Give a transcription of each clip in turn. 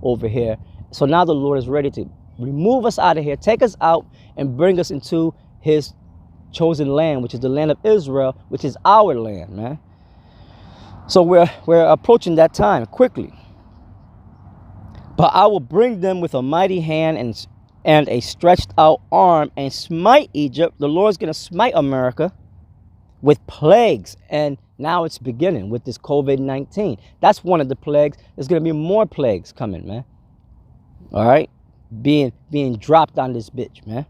over here. So now the Lord is ready to remove us out of here, take us out, and bring us into his chosen land, which is the land of Israel, which is our land, man. So we're approaching that time quickly. But I will bring them with a mighty hand and a stretched out arm and smite Egypt. The Lord's going to smite America with plagues. And now it's beginning with this COVID-19. That's one of the plagues. There's going to be more plagues coming, man. All right? Being dropped on this bitch, man.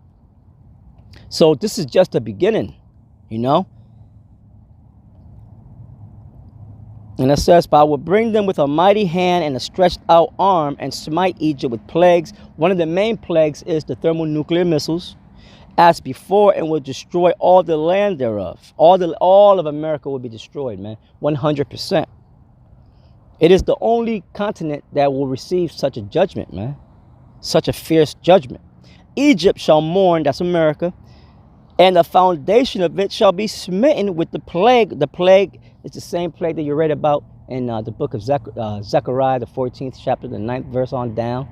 So this is just the beginning, you know? And it says, but I will bring them with a mighty hand and a stretched out arm and smite Egypt with plagues. One of the main plagues is the thermonuclear missiles, as before, and will destroy all the land thereof. All of America will be destroyed, man. 100%. It is the only continent that will receive such a judgment, man. Such a fierce judgment. Egypt shall mourn, that's America, and the foundation of it shall be smitten with the plague. The plague is the same plague that you read about in the book of Zechariah, the 14th chapter, the 9th verse on down.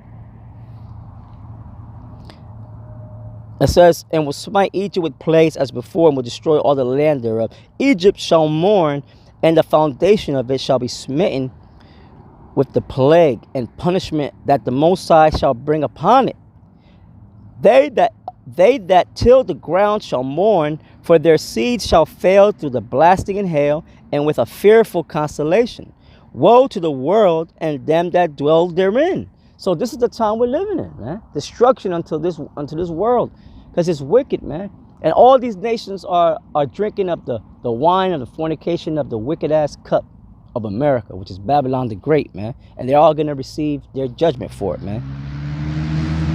It says, and will smite Egypt with plagues as before, and will destroy all the land thereof. Egypt shall mourn, and the foundation of it shall be smitten with the plague and punishment that the Most High shall bring upon it. They that till the ground shall mourn, for their seeds shall fail through the blasting and hail, and with a fearful consolation. Woe to the world and them that dwell therein. So this is the time we're living in, man. Destruction unto this world, because it's wicked, man. And all these nations are drinking up the wine of the fornication of the wicked ass cup of America, which is Babylon the Great, man. And they're all going to receive their judgment for it, man.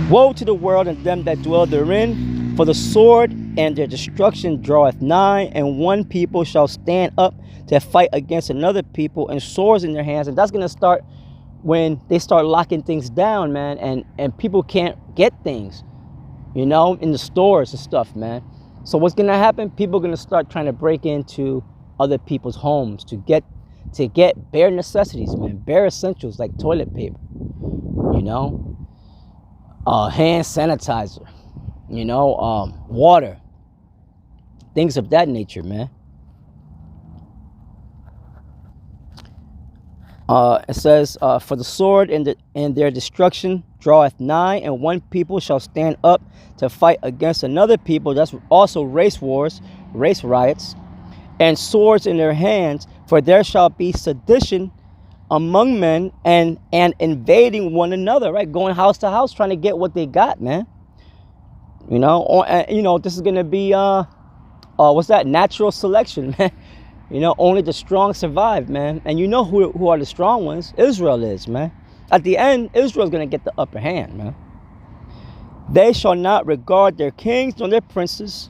Woe to the world and them that dwell therein, for the sword and their destruction draweth nigh, and one people shall stand up to fight against another people, and swords in their hands. And that's going to start when they start locking things down, man, and people can't get things, you know, in the stores and stuff, man. So what's going to happen? People are going to start trying to break into other people's homes to get bare necessities, man, bare essentials like toilet paper, you know, hand sanitizer, you know, water, things of that nature, man. It says, for the sword and their destruction draweth nigh, and one people shall stand up to fight against another people. That's also race wars, race riots, and swords in their hands. For there shall be sedition among men, and invading one another, right? Going house to house trying to get what they got, man. You know, this is going to be, what's that? Natural selection, man. You know, only the strong survive, man. And you know who are the strong ones? Israel is, man. At the end, Israel's going to get the upper hand, man. They shall not regard their kings nor their princes,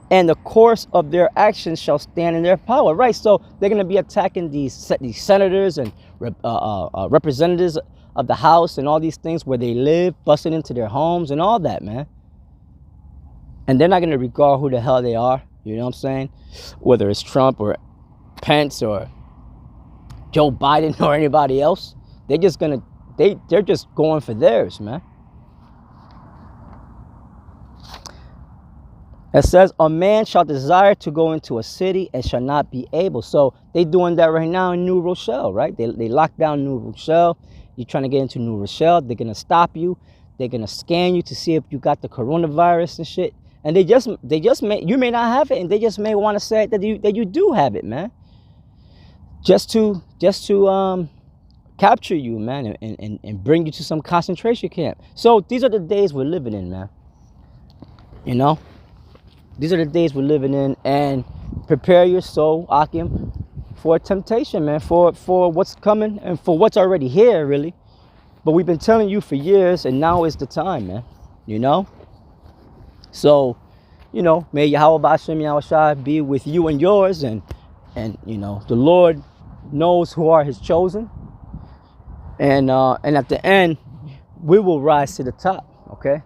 and the course of their actions shall stand in their power, right? So they're going to be attacking these senators and representatives of the House and all these things where they live, busting into their homes and all that, man. And they're not going to regard who the hell they are, you know what I'm saying? Whether it's Trump or Pence or Joe Biden or anybody else. They're just going to, they're just going for theirs, man. It says, a man shall desire to go into a city and shall not be able. So they doing that right now in New Rochelle, right? They locked down New Rochelle. You're trying to get into New Rochelle. They're going to stop you. They're going to scan you to see if you got the coronavirus and shit. And they just may, you may not have it, and they just may want to say that you do have it, man. Just to capture you, man, and bring you to some concentration camp. So these are the days we're living in, man. You know? These are the days we're living in, and prepare your soul, AHCHYAM, for temptation, man, for what's coming and for what's already here, really. But we've been telling you for years, and now is the time, man, you know? So, you know, may Yahweh B'Ashem Yahushua be with you and yours, and you know, the Lord knows who are his chosen. And at the end, we will rise to the top, okay?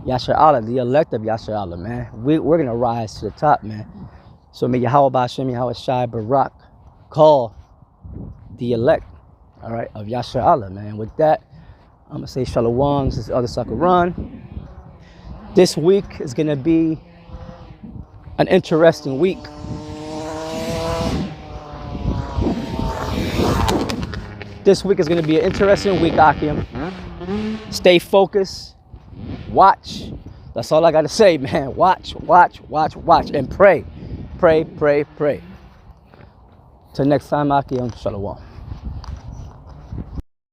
Yasher Allah, the elect of Yasher Allah, man. We're going to rise to the top, man. So may Yahweh B'Ashem Yahushua Barak call the elect, all right, of Yasher Allah, man. With that, I'm going to say shalom. This is the other sucker run. This week is going to be an interesting week. This week is going to be an interesting week, AHCHYAM. Stay focused. Watch. That's all I got to say, man. Watch, watch, watch, watch. And pray. Pray, pray, pray. Till next time, AHCHYAM. Shalom.